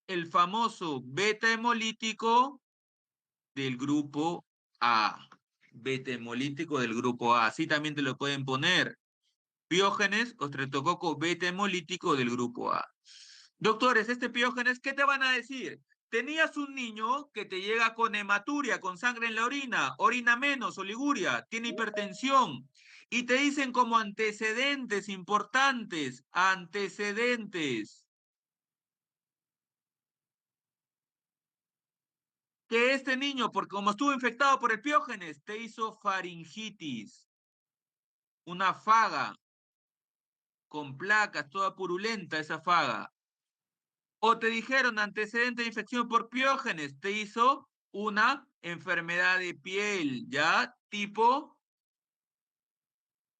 El famoso beta hemolítico del grupo A. Beta hemolítico del grupo A. Así también te lo pueden poner. Piógenes o Streptococcus beta hemolítico del grupo A. Doctores, este Piógenes, ¿qué te van a decir? Tenías un niño que te llega con hematuria, con sangre en la orina menos, oliguria, tiene hipertensión, y te dicen como antecedentes importantes, que este niño, porque como estuvo infectado por el Piógenes, te hizo faringitis, una faga, con placas, toda purulenta esa faga. O te dijeron antecedente de infección por Piógenes, te hizo una enfermedad de piel, ¿ya? Tipo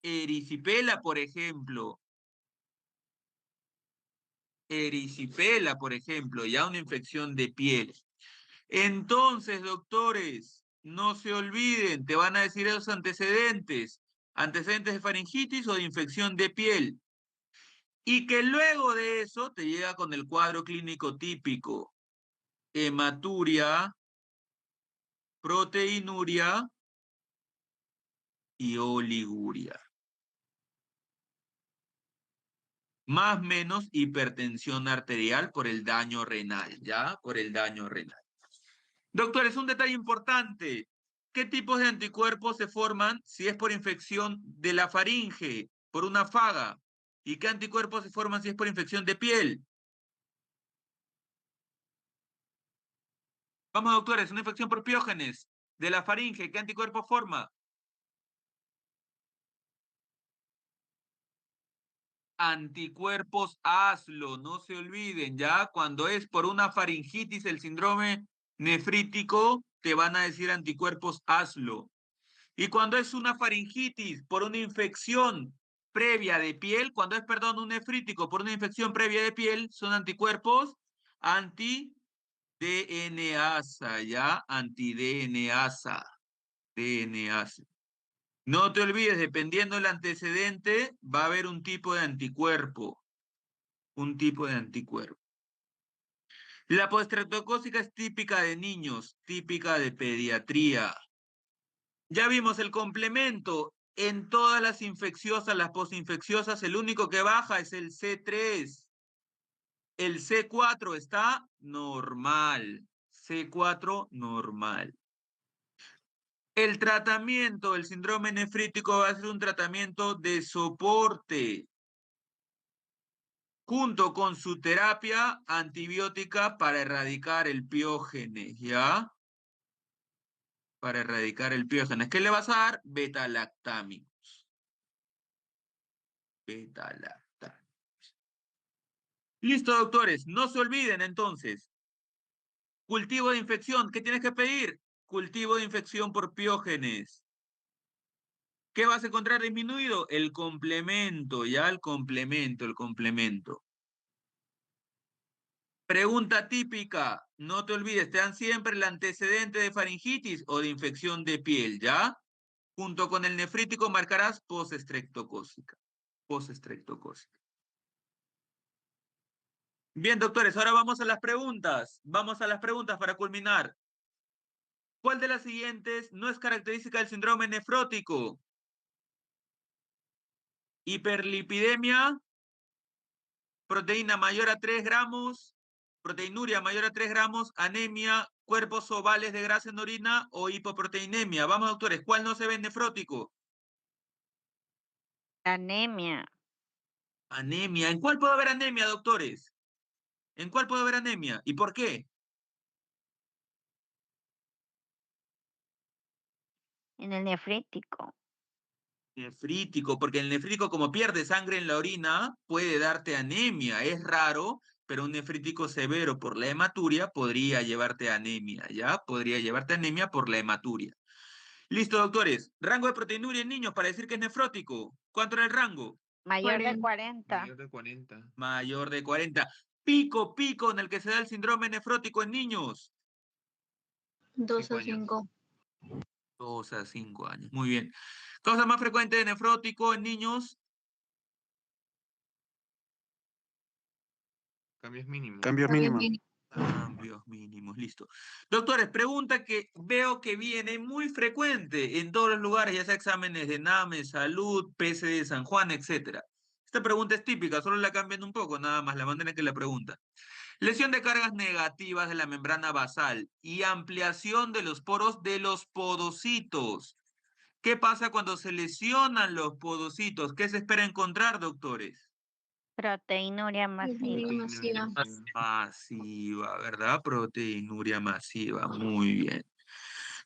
erisipela, por ejemplo. Erisipela, por ejemplo, ya una infección de piel. Entonces, doctores, no se olviden, te van a decir esos antecedentes. Antecedentes de faringitis o de infección de piel. Y que luego de eso te llega con el cuadro clínico típico. Hematuria, proteinuria y oliguria. Más menos hipertensión arterial por el daño renal, ¿ya? Por el daño renal. Doctores, un detalle importante. ¿Qué tipos de anticuerpos se forman si es por infección de la faringe, por una faga? ¿Y qué anticuerpos se forman si es por infección de piel? Vamos, doctores, una infección por Piógenes de la faringe, ¿qué anticuerpo forma? Anticuerpos ASLO, no se olviden, ¿ya? Cuando es por una faringitis, el síndrome nefrítico, te van a decir anticuerpos ASLO. Y cuando es una faringitis por una infección previa de piel, cuando es, perdón, un nefrítico por una infección previa de piel, son anticuerpos anti-DNAsa, ¿ya? Anti-DNAsa. DNAsa. No te olvides, dependiendo del antecedente, va a haber un tipo de anticuerpo. Un tipo de anticuerpo. La postestreptocócica es típica de niños, típica de pediatría. Ya vimos el complemento. En todas las infecciosas, las postinfecciosas, el único que baja es el C3. El C4 está normal. C4 normal. El tratamiento del síndrome nefrítico va a ser un tratamiento de soporte, junto con su terapia antibiótica para erradicar el piógenes, ¿ya? Para erradicar el piógenes. ¿Qué le vas a dar? Beta-lactámicos. Beta-lactámicos. Listo, doctores. No se olviden, entonces. Cultivo de infección. ¿Qué tienes que pedir? Cultivo de infección por piógenes. ¿Qué vas a encontrar disminuido? El complemento, ¿ya? El complemento. Pregunta típica, no te olvides, te dan siempre el antecedente de faringitis o de infección de piel, ¿ya? Junto con el nefrítico marcarás postestreptocócica. Bien, doctores, ahora vamos a las preguntas. Vamos a las preguntas para culminar. ¿Cuál de las siguientes no es característica del síndrome nefrótico? Hiperlipidemia, proteína mayor a 3 gramos, proteinuria mayor a 3 gramos, anemia, cuerpos ovales de grasa en orina o hipoproteinemia. Vamos, doctores, ¿cuál no se ve en nefrótico? Anemia. Anemia. ¿En cuál puede haber anemia, doctores? ¿En cuál puede haber anemia? ¿Y por qué? En el nefrítico. Nefrítico, porque el nefrítico, como pierde sangre en la orina, puede darte anemia. Es raro, pero un nefrítico severo por la hematuria podría llevarte a anemia, ¿ya? Podría llevarte a anemia por la hematuria. Listo, doctores. Rango de proteinuria en niños para decir que es nefrótico. ¿Cuánto era el rango? Mayor de 40. 40. Mayor de 40. Mayor de 40. Pico en el que se da el síndrome nefrótico en niños. 2 5 a años. 5. 2 a 5 años. Muy bien. Causa más frecuente de nefrótico en niños. Cambios mínimos. Cambios mínimos. Cambios mínimos, listo. Doctores, pregunta que veo que viene muy frecuente en todos los lugares, ya sea exámenes de NAME, salud, PC de San Juan, etc. Esta pregunta es típica, solo la cambian un poco, nada más, la manera en que la preguntan. Lesión de cargas negativas de la membrana basal y ampliación de los poros de los podocitos. ¿Qué pasa cuando se lesionan los podocitos? ¿Qué se espera encontrar, doctores? Proteinuria masiva. Masiva. Masiva, ¿verdad? Proteinuria masiva, muy bien.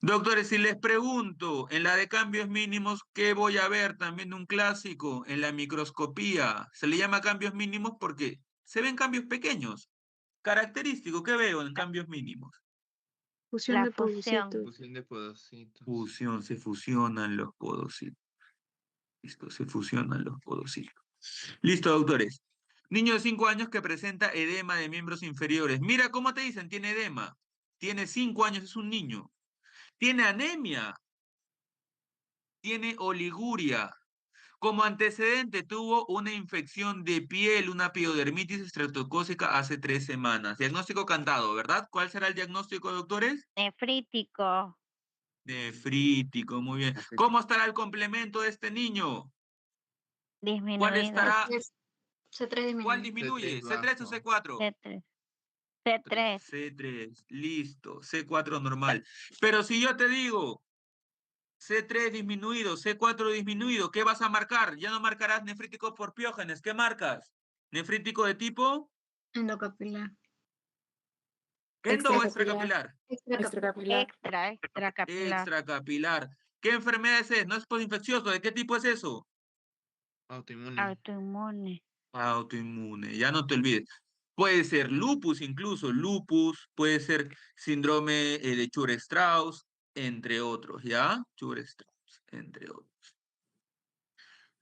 Doctores, si les pregunto, en la de cambios mínimos, ¿qué voy a ver? También un clásico, en la microscopía. Se le llama cambios mínimos porque se ven cambios pequeños. Característico, ¿qué veo en cambios mínimos? Fusión La de fusión. podocitos. Fusión de podocitos. Fusión, se fusionan los podocitos. Listo, se fusionan los podocitos. Listo, doctores. Niño de 5 años que presenta edema de miembros inferiores. Mira cómo te dicen, tiene edema. Tiene 5 años, es un niño. Tiene anemia. Tiene oliguria. Como antecedente tuvo una infección de piel, una piodermitis estreptocócica hace 3 semanas. Diagnóstico cantado, ¿verdad? ¿Cuál será el diagnóstico, doctores? Nefrítico. Nefrítico, muy bien. ¿Cómo estará el complemento de este niño? ¿Cuál Disminuido. estará? C3 ¿Cuál disminuye. disminuye? C3 ¿C3 o bajo. C4? C3. C3. C3, listo. C4 normal. Pero si yo te digo C3 disminuido, C4 disminuido, ¿qué vas a marcar? Ya no marcarás nefrítico por piógenes. ¿Qué marcas? ¿Nefrítico de tipo Endocapilar. endo o Extracapilar. extracapilar? Extracapilar. Extracapilar. Extracapilar. ¿Qué enfermedad es esa? ¿No es postinfeccioso? ¿De qué tipo es eso? Autoinmune. Autoinmune. Autoinmune, ya no te olvides. Puede ser lupus incluso, lupus, puede ser síndrome de Chur-Strauss, entre otros, ¿ya? Chur-Strauss, entre otros.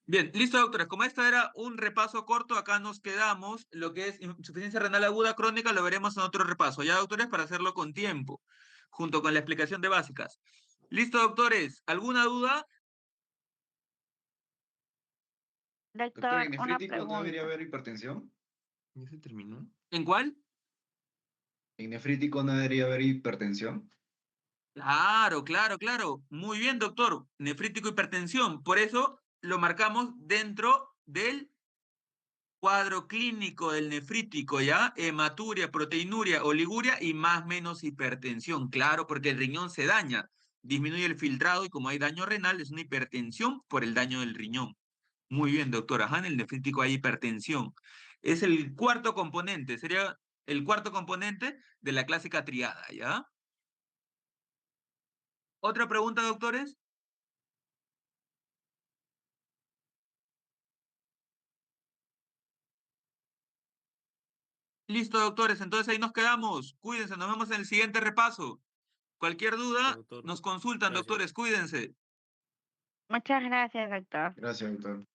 Bien, listo, doctores. Como esta era un repaso corto, acá nos quedamos. Lo que es insuficiencia renal aguda crónica lo veremos en otro repaso, ¿ya, doctores? Para hacerlo con tiempo, junto con la explicación de básicas. Listo, doctores. ¿Alguna duda? Doctor, Doctor, ¿en una nefrítico no debería pregunta. haber hipertensión? ¿Ya se terminó? ¿En cuál? ¿En nefrítico no debería haber hipertensión? Claro, claro, claro. Muy bien, doctor. Nefrítico hipertensión. Por eso lo marcamos dentro del cuadro clínico del nefrítico, ¿ya? Hematuria, proteinuria, oliguria y más menos hipertensión. Claro, porque el riñón se daña. disminuye el filtrado y como hay daño renal, es una hipertensión por el daño del riñón. Muy bien, doctora. Ajá, en el nefrítico hay hipertensión. Es el cuarto componente, sería el cuarto componente de la clásica triada, ¿ya? ¿Otra pregunta, doctores? Listo, doctores. Entonces ahí nos quedamos. Cuídense, nos vemos en el siguiente repaso. Cualquier duda, doctor. nos consultan, Gracias. doctores. Cuídense. Muchas gracias, doctor. Gracias, doctor.